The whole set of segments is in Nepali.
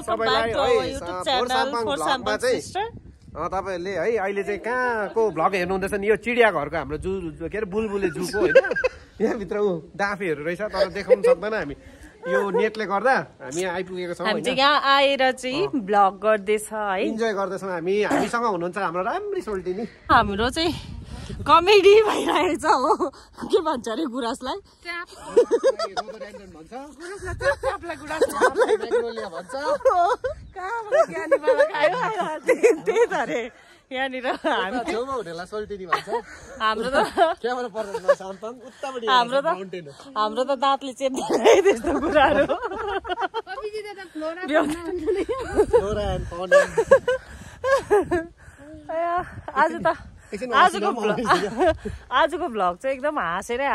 सबैलाई तपाईहरुले है अहिले चाहिँ कहाँको भ्लग हेर्नु हुँदैछ नि यो चिडियाघरको हाम्रो जू के अरे बुलबुले जूको हैन यहाँ भित्र डाँफेहरु रहेछ तर देखाउन सक्दैन हामी यो नेटले गर्दा हामी यहाँ आइपुगेको छौं हामी चाहिँ यहाँ आएर चाहिँ भ्लग गर्दै छ है इन्जोय गर्दैछौँ हामीसँग हुनुहुन्छ हाम्रो राम्री सोल्टिनी हाम्रो चाहिँ कमेडी भइरहेछ हो के भन्छ अरे गुरासलाई त्यही त अरे यहाँनिर हाम्रो त दाँतले चेप्दै त्यस्तो कुराहरू आजको भ्लग चाहिँ एकदम हाँसेरै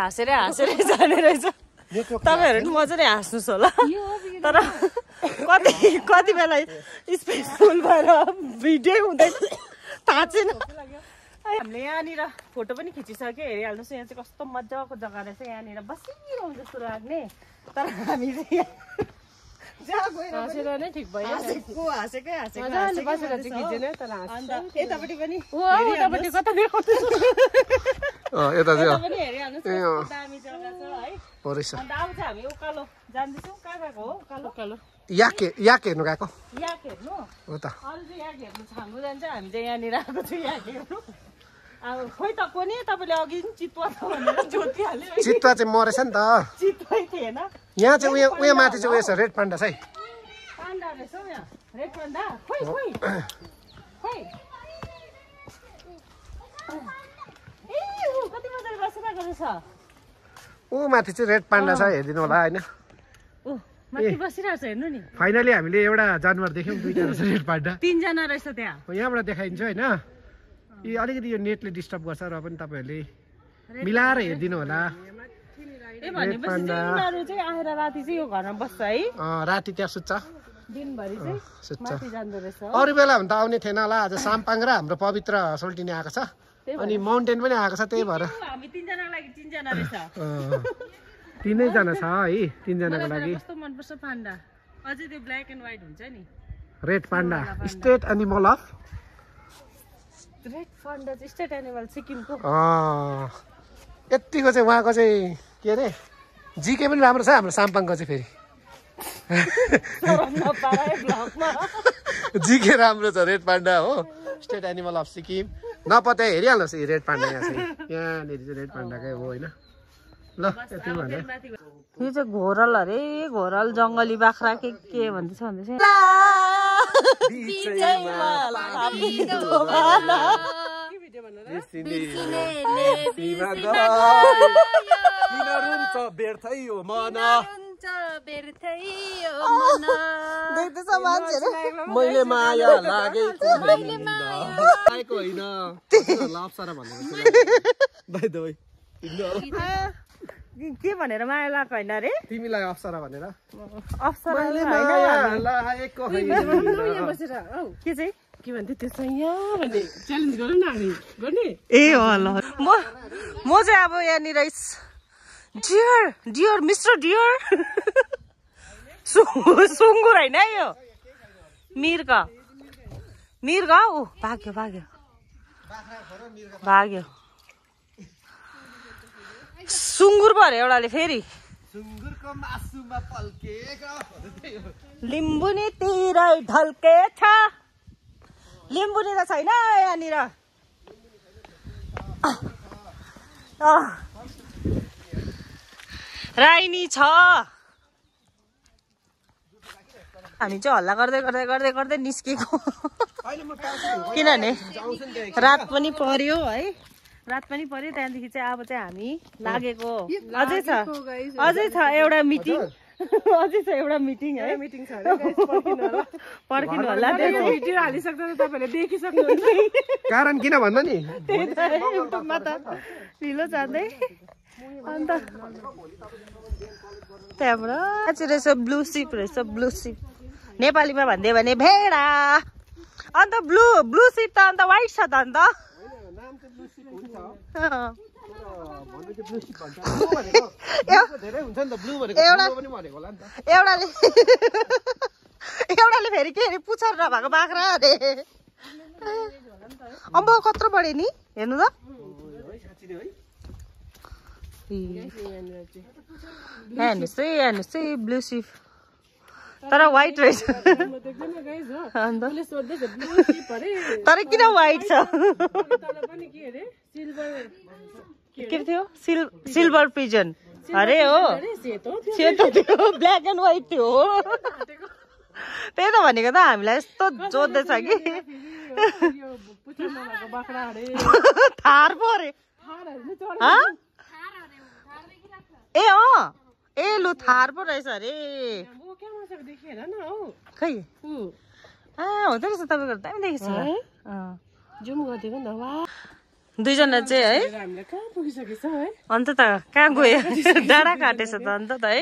जाने रहेछ तपाईहरु पनि मजाले हाँस्नुस् होला तर कति बेला स्पेसफुल भएर भिडियो हुँदैन थाहा छैन हामीले यहाँनिर फोटो पनि खिचिसक्यो हेरिहाल्नुहोस् यहाँ चाहिँ कस्तो मजाको जग्गा रहेछ यहाँनिर बसिरहनु जस्तो लाग्ने तर हामी चाहिँ हाँसेर नै ठिक भयो हाँसेकै यतापट्टि पनि कता दामी जग्गा छ है अन्त अब चाहिँ हामी उकालो जाँदैछौँ कहाँ हो उकालो याक हेर्नु गएको याक हेर्नु हो त अरू चाहिँ याक हेर्नु छाङ्गु जान्छ हामी चाहिँ यहाँनिर आएको छु याक हेर्नु अब खोइ त कोनी तपाईँले अघि चितुवा छ भनेर जोतिहाल्यो चितुवा चाहिँ मरेछ नि त चितुवै थिएन यहाँ चाहिँ उयो माथि चाहिँ उयो छ रेड पान्डा छ है पान्डा रहेछ यहाँ रेड पान्डा खोइ कति मजाले बसिरहेको रहेछ ऊ माथि चाहिँ रेड पान्डा छ हेरिदिनु होला हैन माथि बसिरहेको छ हेर्नु नि फाइनली हामीले एउटा जनावर देख्यौँ दुईटा रहेछ रेड पान्डा तीनजना रहेछ त्यहाँ यहाँबाट देखाइन्छ हैन यो अलिकति यो नेटले डिस्टर्ब गर्छ र पनि तपाईहरुले मिलाएर हेर्दिनु होला ए भनेपछि उनीहरु चाहिँ आएर राति चाहिँ यो घरमा बस्छ है राति त्यहाँ सुत्छ दिनभरि चाहिँ माथि जान्दो रहेछ अरु बेला भने त आउने थिएन होला आज साम्पाङ र हाम्रो पवित्र सोल्टिनी आएको छ अनि माउन्टेन पनि आएको छ त्यही भएर हामी तीनजनाको लागि तीनजना रहेछ तीनैजना छ है तीनजनाको लागि कस्तो मन पर्छ पान्डा अझै त्यो ब्ल्याक एन्ड व्हाइट हुन्छ नि red panda state animal of red panda चाहिँ स्टेट एनिमल सिक्किमको यतिको चाहिँ उहाँको चाहिँ के अरे जिके पनि राम्रो छ हाम्रो साम्पाङको चाहिँ फेरि जिके राम्रो छ रेड पान्डा हो स्टेट एनिमल अफ सिक्किम नपत्याए हेरिहाल्नुहोस् रेड पान्डा यहाँ चाहिँ यहाँनिर चाहिँ रेड पान्डाकै हो होइन ल यति भने यो चाहिँ घोरल अरे घोरल जङ्गली बाख्रा के भन्दैछ मैले माया लागेको होइन के भनेर माया लागेको होइन अरे तिमीलाई अप्सरा भनेर के चाहिँ के भन्थे त्यो चाहिँ यहाँ भन्ने च्यालेन्ज गरौँ न हामी गर्ने ए हो ल म चाहिँ अब यहाँनिर डियर मिस्टर डियर सुँगुर होइन यो मिर्ग ऊ भाग्यो सुँगुर भरे एउटाले फेरि लिम्बुनी तिरै ढल्के छ लिम्बुनी त छैन यहाँनिर राइनी छ हामी चाहिँ हल्ला गर्दै निस्केको किनभने रात पनि पर्यो है त्यहाँदेखि चाहिँ अब चाहिँ हामी लागेको अझै छ एउटा मिटिङ है पर्खिनु होला भिडियो हालिसक्दा तपाईहरुले देखिसक्नुहुन्छ कारण किन भन्दा नि त्यही त युट्युबमा त ढिलो जाँदै अन्त त्यहाँबाट रहेछ ब्लू सिप नेपालीमा भन्दै भने भेडा अन्त ब्लू सिप त अन्त व्हाइट छ त अन्त एउटाले फेरि के अरे पुच्छर नभएको बाख्रा अरे अम्ब कत्रो बढ्यो नि हेर्नु त हेर्नुहोस् है ब्लू सिप तर व्हाइट रहेछ तर किन व्हाइट छ के थियो सिल्भर पिजन अरे हो सेतो थियो ब्ल्याक एन्ड व्हाइट थियो त्यही त भनेको त हामीलाई यस्तो जोड्दैछ कि थार पो अरे ए ए लु थार पो रहेछ अरे खै हुँदो रहेछ तपाईँको दामी देखेछ दुईजना चाहिँ है अन्त त कहाँ गयो डाँडा काटेछ त अन्त त है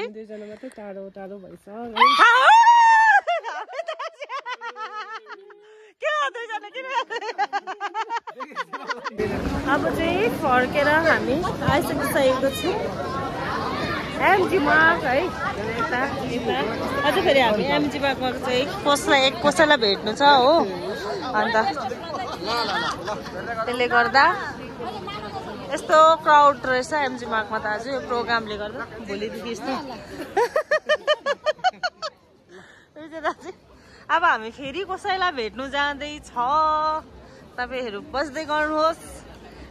अब चाहिँ फर्केर हामी आइसकिसकेको छौँ एमजी मार्ग है अझ फेरि हामी एमजी मार्गमा चाहिँ कसैलाई भेट्नु छ हो अन्त त्यसले गर्दा यस्तो क्राउड रहेछ एमजी मार्गमा त आज यो प्रोग्रामले गर्दा भोलिदेखि यस्तो अब हामी फेरि कसैलाई भेट्नु जाँदैछ तपाईँहरू बस्दै गर्नुहोस्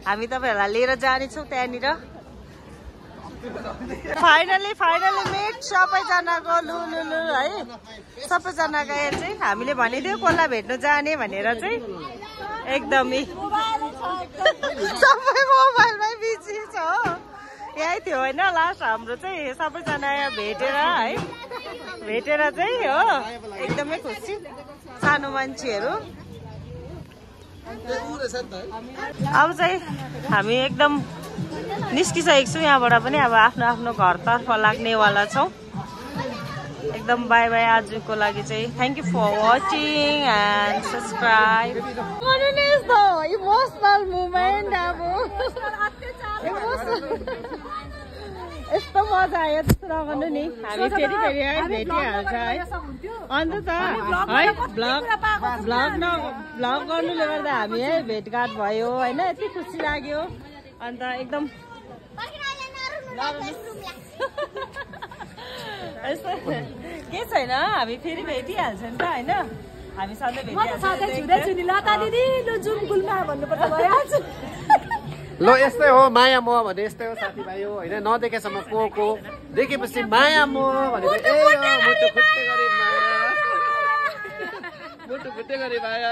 हामी तपाईँहरूलाई लिएर जानेछौँ त्यहाँनिर फाइनली मेट सबैजनाको लु है सबैजनाको चाहिँ हामीले भनिदियो कसलाई भेट्नु जाने भनेर चाहिँ एकदमै सबै मोबाइलमै बिजी छ यही थियो होइन लास्ट हाम्रो चाहिँ सबैजना भेटेर है भेटेर चाहिँ हो एकदमै खुसी सानो मान्छेहरू अब चाहिँ हामी एकदम निस्किसकेको छौँ यहाँबाट पनि अब आफ्नो आफ्नो घरतर्फ लाग्नेवाला छौँ एकदम बाई बाई आजको लागि चाहिँ thank you for watching and subscribe emotional moment अब यस्तो मजा आयो त्यस्तो नगर्नु नि हामी फेरि भेटिहाल्छ है अन्त त है भ्लग गर्नुले गर्दा हामी है भेटघाट भयो होइन यति खुसी लाग्यो अन्त एकदम यस्तो के छैन हामी फेरि भेटिहाल्छ नि त होइन हामी सधैँ भेटिहाल्छ ल यस्तै हो माया मोह भने यस्तै हो साथीभाइ हो होइन नदेखेसम्म को देखेपछि माया मोह भनेको मुटु फुट्टे गरी माया